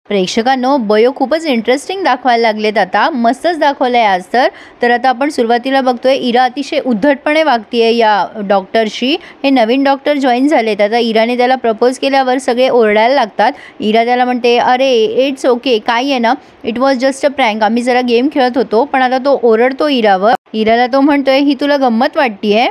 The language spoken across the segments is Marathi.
प्रेक्षकांनो, बयो खूपच इंटरेस्टिंग दाखवायला लागलेत. आता मस्तच दाखवलंय आज तर आता आपण सुरुवातीला बघतोय इरा अतिशय उद्धटपणे वागतीये या डॉक्टरशी. हे नवीन डॉक्टर जॉईन झालेत. आता इराने त्याला प्रपोज केल्यावर सगळे ओरडायला लागतात. इरा त्याला म्हणते, अरे इट्स ओके, काय आहे ना, it was just a prank, आम्ही जरा गेम खेळत होतो. पण आता तो ओरडतो इरावर. इराला तो म्हणतोय, ही तुला गंमत वाटतीये?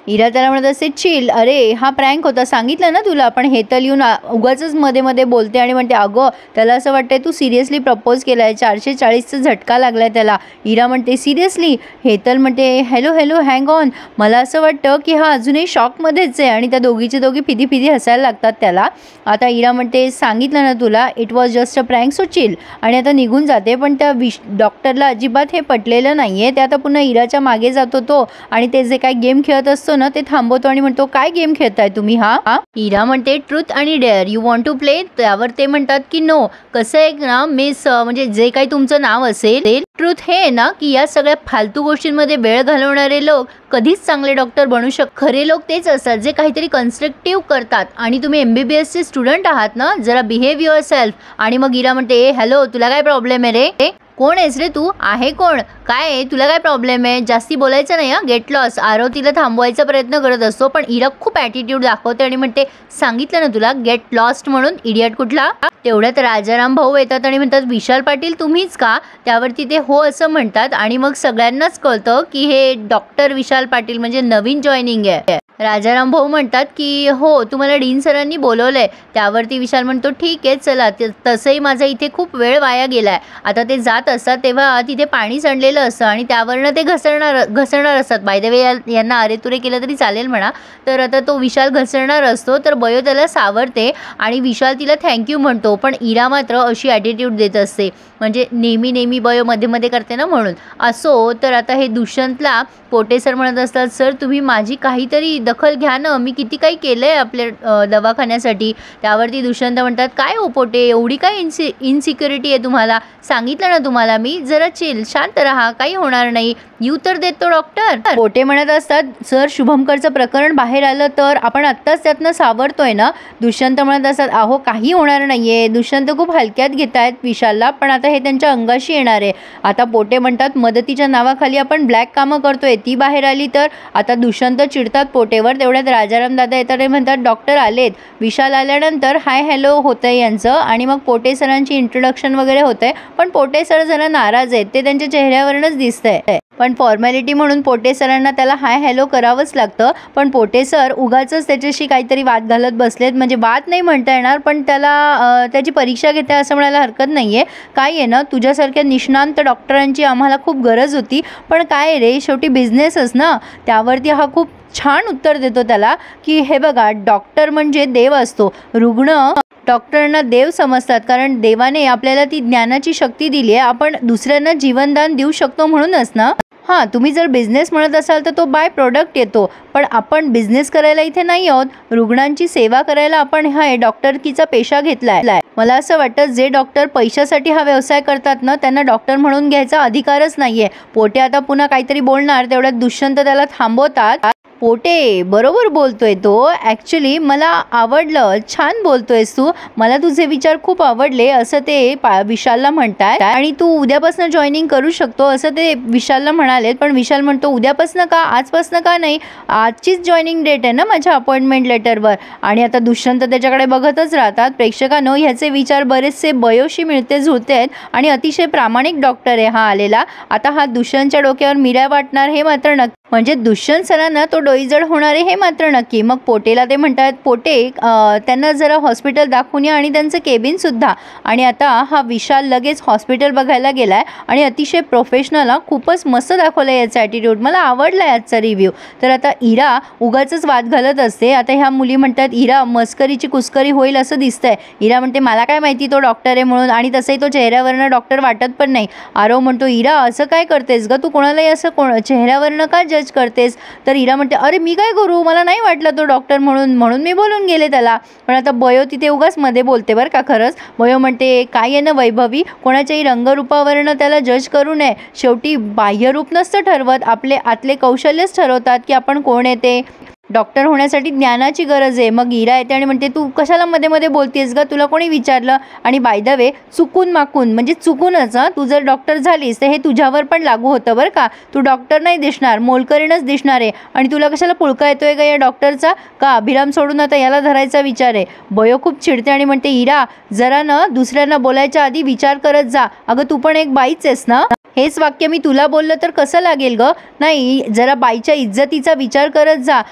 इरा त्याला म्हणत असते, चिल, अरे हा प्रँक होता, सांगितलं ना तुला. पण हेतल येऊन उगाच मध्ये मध्ये बोलते आणि म्हणते, अगं त्याला असं वाटतंय तू सिरियसली प्रपोज केलाय, 440चा झटका लागलाय त्याला. इरा म्हणते, सिरियसली? हेतल म्हणते, हॅलो हॅलो हँग ऑन, मला असं वाटतं की हा अजूनही शॉकमध्येच आहे. आणि त्या दोघी फिदी फिदी हसायला लागतात त्याला. आता इरा म्हणते, सांगितलं ना तुला, it was just a prank, so chill. आणि आता निघून जाते. पण त्या डॉक्टरला अजिबात हे पटलेलं नाहीये. ते आता पुन्हा इराच्या मागे जातो तो आणि ते जे काय गेम खेळत असतो ना ते थांबवतो आणि म्हणतो, काय गेम खेळताय तुम्ही? हा इरा म्हणते, ट्रूथ आणि dare, you want to play? त्यावर ते म्हणतात की नो. कसं आहे ना मिस, म्हणजे जे काही तुमचं नाव असेल ते ट्रूथ हे आहे ना की या सगळ्या फालतू गोष्टींमध्ये वेळ घालवणारे लोक कधीच चांगले डॉक्टर बनू खरे लोक तेच असतात जे काहीतरी कन्स्ट्रक्टिव्ह करतात. आणि तुम्ही MBBS चे स्टुडंट आहात ना, जरा बिहेव युअर सेल्फ. आणि मग इरा म्हणते, हॅलो तुला काय प्रॉब्लेम आहे रे? कोण आहेस रे तू? आहे कोण? काय आहे तुला? काय प्रॉब्लेम आहे? जास्ती बोलायचं नाही हा, गेट लॉस. आरव तिला थांबवायचा प्रयत्न करत असतो. पण इरा खूप ॲटिट्यूड दाखवते आणि म्हणते, सांगितलं ना तुला, गेट लॉस्ट म्हणून, इडियट कुठला. तेवढ्यात राजाराम भाऊ येतात आणि म्हणतात, विशाल पाटील तुम्हीच का? त्यावरती ते हो असं म्हणतात. आणि मग सगळ्यांनाच कळतं की हे डॉक्टर विशाल पाटील म्हणजे नवीन जॉईनिंग आहे. राजाराम भाऊ म्हणतात की हो, तुम्हाला डीन सरांनी बोलवलंय. त्यावरती विशाल म्हणतो, ठीक आहे चला. तसंही माझा इथे खूप वेळ वाया गेलाय. आता ते जात असतात तेव्हा तिथे पाणी सांडलेलं असतं आणि त्यावरनं ते घसरणार असतात. बाय द वे यांना अरेतुरे केलं तरी चालेल म्हणा. तर आता तो विशाल घसरणार असतो तर बयो त्याला सावरते आणि विशाल तिला थँक्यू म्हणतो. पण इरा मात्र अशी ॲटिट्यूड देत असते, म्हणजे नेहमी बयो मध्ये मध्ये करते ना म्हणून. असो तर आता हे दुष्यंतला पोटे सर म्हणत असतात, सर तुम्ही माझी काहीतरी दखल घ्या ना, मी किती काही केलं आहे आपल्या दवाखान्यासाठी. त्यावरती दुष्यंत म्हणतात, काय हो पोटे, एवढी काय इनसिक्युरिटी आहे तुम्हाला? सांगितलं ना तुम्हाला मी, जरा चिल, शांत राहा, काही होणार नाही. यू तर देतो डॉक्टर. पोटे म्हणत असतात, सर शुभमकरचं प्रकरण बाहेर आलं तर आपण आत्ताच त्यातनं सावरतोय ना. दुष्यंत म्हणत असतात, अहो काही होणार नाहीये. दुष्यंत खूप हलक्यात घेत आहेत विशालला, पण आता हे त्यांच्या अंगाशी येणार आहे. आता पोटे म्हणतात, मदतीच्या नावाखाली आपण ब्लॅक कामं करतोय, ती बाहेर आली तर. आता दुष्यंत चिडतात पोटेवर. तेवढ्यात राजाराम दादा येतात आणि म्हणतात, डॉक्टर आलेत. विशाल आल्यानंतर हाय हॅलो होतंय यांचं आणि मग पोटे सरांची इंट्रोडक्शन वगैरे होतंय. पण पोटे सर जरा नाराज आहेत, ते त्यांच्या चेहऱ्यावरूनच दिसतंय. पण फॉर्मॅलिटी म्हणून पोटे सरांना त्याला हाय हॅलो करावंच लागतं. पण पोटे सर उगाचच त्याच्याशी काहीतरी वाद घालत बसलेत. म्हणजे वाद नाही म्हणता येणार, पण त्याला त्याची परीक्षा घेते असं म्हणायला हरकत नाहीये. काय आहे ना, तुझ्यासारख्या निष्णांत डॉक्टरांची आम्हाला खूप गरज होती. पण काय रे, शेवटी बिझनेसच ना. त्यावरती हा खूप छान उत्तर देतो त्याला की हे बघा, डॉक्टर म्हणजे देव असतो. रुग्ण डॉक्टरांना देव समजतात, कारण देवाने आपल्याला ती ज्ञानाची शक्ती दिली आहे. आपण दुसऱ्यांना जीवनदान देऊ शकतो म्हणूनच ना. हां, तुम्ही जर बिझनेस म्हणत असाल तर तो बाय प्रोडक्ट येतो. पण आपण बिझनेस करायला इथे नाही आहोत, रुग्णांची सेवा करायला आपण हा डॉक्टरकीचा पेशा घेतलाय. मला असं वाटतं, जे डॉक्टर पैशासाठी हा व्यवसाय करतात ना, त्यांना डॉक्टर म्हणून घ्यायचा अधिकारच नाहीये. पोटे आता पुन्हा काहीतरी बोलणार, तेवढ्यात दुष्यंत त्याला थांबवतात. पोटे, बरोबर बोलतोय तो. ॲक्च्युली मला आवडलं, छान बोलतोयस तू, मला तुझे विचार खूप आवडले असं ते विशालला म्हणतात. आणि तू उद्यापासून जॉईनिंग करू शकतो असं ते विशालला म्हणालेत. पण विशाल म्हणतो, उद्यापासून का, आजपासून का नाही, आजचीच जॉईनिंग डेट आहे ना माझ्या अपॉइंटमेंट लेटरवर. आणि आता दुष्यंत त्याच्याकडे बघतच राहतात. प्रेक्षकांनो, ह्याचे विचार बरेचसे बयोशी मिळते जुळते आहेत आणि अतिशय प्रामाणिक डॉक्टर आहे हा आलेला. आता हा दुष्यंतच्या डोक्यावर मिऱ्या वाटणार हे मात्र नक्की, म्हणजे दुष्यंत सरांना तो डोईजड होणार आहे हे मात्र नक्की. मग पोटेला ते म्हणतात, पोटे त्यांना जरा हॉस्पिटल दाखवून या आणि त्यांचं केबिन सुद्धा. आणि आता हा विशाल लगेच हॉस्पिटल बघायला गेलाय आणि अतिशय प्रोफेशनल, खूपच मस्त दाखवलं याचा ॲटिट्यूड, मला आवडला याचा रिव्ह्यू. तर आता इरा उगाचच वाद घालत असते. आता ह्या मुली म्हणतात, इरा मस्करीची कुस्करी होईल असं दिसतंय. इरा म्हणते, मला काय माहिती तो डॉक्टर आहे म्हणून, आणि तसंही तो चेहऱ्यावरनं डॉक्टर वाटत पण नाही. आरव म्हणतो, इरा असं काय करतेस ग तू, कोणालाही असं चेहऱ्यावरनं का जज करतेस? तर इरा म्हणते, अरे मी काय करू, मला नाही वाटलं तो डॉक्टर म्हणून मी बोलून गेले त्याला. पण आता बयो तिथे उगाच मध्ये बोलते बरं का. खरंच बयो म्हणते, काय आहे ना वैभवी, कोणाच्याही रंगरूपावरनं त्याला जज करू नये. शेवटी बाह्यरूप नसतं ठरवत, आपले आतले कौशल्यच ठरवतात की आपण कोण आहे ते. डॉक्टर होण्यासाठी ज्ञानाची गरज आहे. मग इरा येते आणि म्हणते तू कशाला मध्ये मध्ये बोलतेस ग, तुला कोणी विचारलं? आणि बाय द वे चुकून माकून म्हणजे चुकूनच तू जर डॉक्टर झालीस तर हे तुझ्यावर पण लागू होतं बरं का. तू डॉक्टर नाही दिसणार, मोलकरीणच दिसणार आहे. आणि तुला कशाला पुळका येतोय का या डॉक्टरचा? का अभिराम सोडून आता याला धरायचा विचार आहे? बयो खूप चिडते आणि म्हणते इरा जरा ना दुसऱ्यांना बोलायच्या आधी विचार करत जा. अगं तू पण एक बाईच आहेस ना. हेच वाक्य मी तुला बोललं तर कसं लागेल ग? नाही, जरा बाईच्या इज्जतीचा विचार करत जा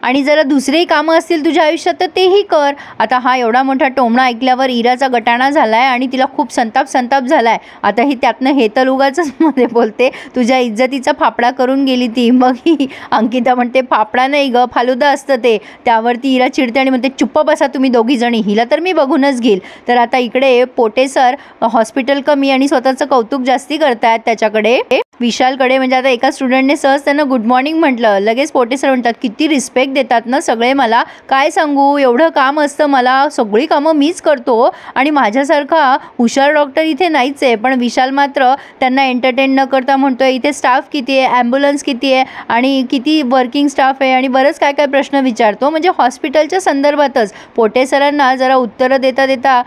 आणि जरा दुसरेही कामं असतील तुझ्या आयुष्यात तर तेही कर. आता हा एवढा मोठा टोमणा ऐकल्यावर इराचा गटाणा झालाय आणि तिला खूप संताप झालाय. आता ही त्यातनं हे तर उगाचच मध्ये बोलते तुझ्या इज्जतीचा फापडा करून गेली ती. मग ही अंकिता म्हणते फापडा नाही ग, फालुदा असतं ते. त्यावरती इरा चिडते आणि म्हणते चुप्प बसा तुम्ही दोघी जणी, हिला तर मी बघूनच घेईल. तर आता इकडे पोटे सर हॉस्पिटल कमी आणि स्वतःचं कौतुक जास्ती करतायत त्याच्याकडे, विशालकडे. म्हणजे आता एका स्टुडंटने सहज त्यांना गुड मॉर्निंग म्हटलं, लगेच पोटे सर म्हणतात किती रिस्पेक्ट देतात ना सगळे मला. काय सांगू, एवढं काम असतं मला, सगळी कामं मीच करतो आणि माझ्यासारखा हुशार डॉक्टर इथे नाहीच आहे. पण विशाल मात्र त्यांना एंटरटेन न करता म्हणतोय इथे स्टाफ किती आहे, ॲम्ब्युलन्स किती आहे आणि किती वर्किंग स्टाफ आहे आणि बरंच काय काय प्रश्न विचारतो. म्हणजे हॉस्पिटलच्या संदर्भातच पोटे सरांना जरा उत्तरं देता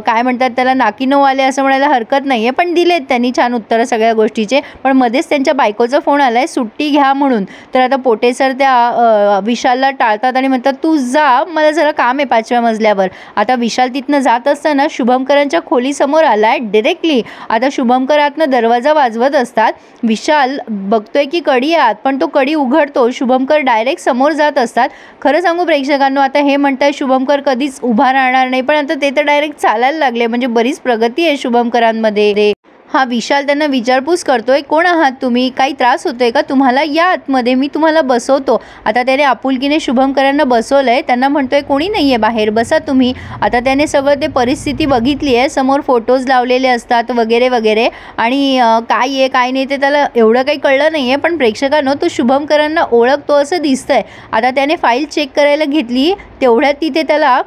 काय म्हणतात त्याला नाकीनऊ आले असं म्हणायला हरकत नाही आहे. पण दिलेत त्यांनी छान उत्तरं सगळ्या गोष्टीचे. पण मध्येच त्यांच्या बायकोचा फोन आलाय सुट्टी घ्या म्हणून. तर आता पोटे सर त्या विशालला टाळतात आणि म्हणतात तू जा, मला जरा काम आहे 5व्या मजल्यावर. आता विशाल तिथनं जात असताना शुभमकरांच्या खोलीसमोर आलाय डायरेक्टली. आता शुभमकर आतनं दरवाजा वाजवत असतात. विशाल बघतोय की कडी आत, पण तो कडी उघडतो. शुभमकर डायरेक्ट समोर जात असतात. खरं सांगू प्रेक्षकांनो, आता हे म्हणताय शुभमकर कधीच उभा राहणार नाही, पण आता ते तर डायरेक्ट चालायला लागले. म्हणजे बरीच प्रगती आहे शुभमकरांमध्ये. हा विशाल त्यांना विचारपूस करतोय कोण आहात तुम्ही, काही त्रास होतोय का तुम्हाला, या आतमध्ये मी तुम्हाला बसवतो. आता त्याने आपुलकीने शुभमकरांना बसवलंय. त्यांना म्हणतोय कोणी नाही आहे बाहेर, बसा तुम्ही. आता त्याने सगळं ते परिस्थिती बघितली आहे, समोर फोटोज लावलेले असतात वगैरे वगैरे. आणि काय आहे काय नाही ते त्याला एवढं काही कळलं नाही आहे. पण प्रेक्षकांनो तो शुभमकरांना ओळखतो असं दिसतंय. आता त्याने फाईल चेक करायला घेतली, तेवढ्यात तिथे त्याला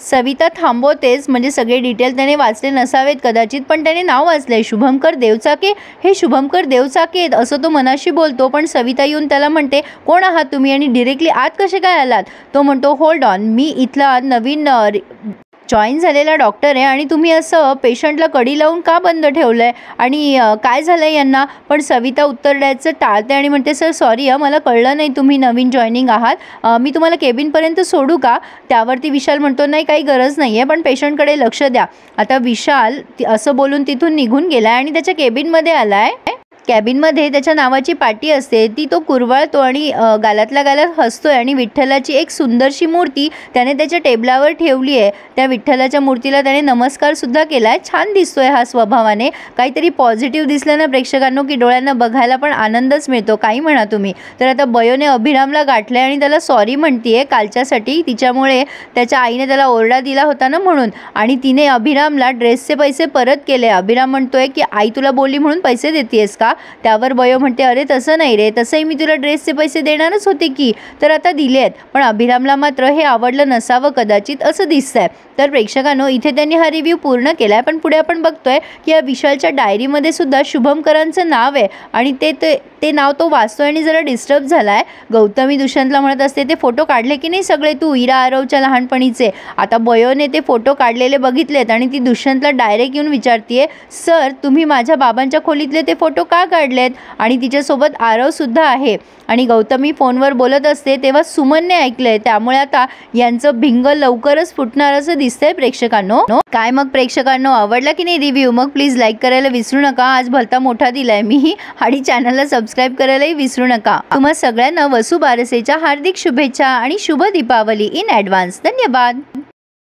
सविता थांबवतेच. म्हणजे सगळे डिटेल त्याने वाचले नसावेत कदाचित, पण त्याने नाव वाचलंय शुभमकर देवचाके. हे शुभमकर देवचाके आहेत असं तो मनाशी बोलतो. पण सविता येऊन त्याला म्हणते कोण आहात तुम्ही आणि डिरेक्टली आत कसे काय आलात. तो म्हणतो होल्ड ऑन, मी इथला नवीन जॉईन झालेला डॉक्टर आहे आणि तुम्ही असं पेशंटला कडी लावून का बंद ठेवलं आहे आणि काय झालं आहे यांना. पण सविता उत्तर द्यायचं टाळते आणि म्हणते सर सॉरी मला कळलं नाही तुम्ही नवीन जॉईनिंग आहात, मी तुम्हाला केबिनपर्यंत सोडू का. त्यावरती विशाल म्हणतो नाही काही गरज नाही आहे, पण पेशंटकडे लक्ष द्या. आता विशाल असं बोलून तिथून निघून गेला आणि त्याच्या केबिनमध्ये आला आहे. कॅबिनमध्ये त्याच्या नावाची पाटी असते, ती तो कुरवाळतो आणि गालातल्या गालात हसतोय. आणि विठ्ठलाची एक सुंदरशी मूर्ती त्याने त्याच्या टेबलावर ठेवली आहे. त्या विठ्ठलाच्या मूर्तीला त्याने नमस्कारसुद्धा केला आहे. छान दिसतोय हा स्वभावाने. काहीतरी पॉझिटिव्ह दिसलं ना प्रेक्षकांनो की डोळ्यांना बघायला पण आनंदच मिळतो, काही म्हणा तुम्ही. तर आता बयोने अभिरामला गाठलं आहे आणि त्याला सॉरी म्हणतीये कालच्यासाठी, तिच्यामुळे त्याच्या आईने त्याला ओरडा दिला होता ना म्हणून. आणि तिने अभिरामला ड्रेसचे पैसे परत केले. अभिराम म्हणतोय की आई तुला बोलली म्हणून पैसे देतेस का. त्यावर बयो म्हणते अरे तसं नाही रे, तसंही मी तुला ड्रेसचे पैसे देणारच होते की, तर आता दिलेत. पण अभिरामला मात्र हे आवडलं नसावं कदाचित असं दिसतंय. तर प्रेक्षकांनो इथे त्यांनी हा रिव्ह्यू पूर्ण केला आहे. पण पुढे आपण बघतोय की या विशालच्या डायरीमध्ये सुद्धा शुभमकरांचं नाव आहे आणि ते नाव तो वाचतोय आणि जरा डिस्टर्ब झाला आहे. गौतमी दुष्यंतला म्हणत असते ते फोटो काढले की नाही सगळे तू इरा आरवच्या लहानपणीचे. आता बयोने ते फोटो काढलेले बघितलेत आणि ती दुष्यंतला डायरेक्ट येऊन विचारतीये सर तुम्ही माझ्या बाबांच्या खोलीतले ते फोटो का काढलेत. आणि तिच्यासोबत आरवसुद्धा आहे. आणि गौतमी फोनवर बोलत असते तेव्हा सुमनने ऐकलंय, त्यामुळे आता यांचं भिंग लवकरच फुटणार असं दिसतंय प्रेक्षकांनो. काय मग प्रेक्षकांनो आवडला की नाही रिव्ह्यू. मग प्लीज लाईक करायला विसरू नका, आज भलता मोठा दिलाय मी. आणि चॅनलला सबस्क्राईब करायलाही विसरू नका. तुम्हा सगळ्यांना वसुबारसेच्या हार्दिक शुभेच्छा आणि शुभ दीपावली इन ॲडव्हान्स. धन्यवाद.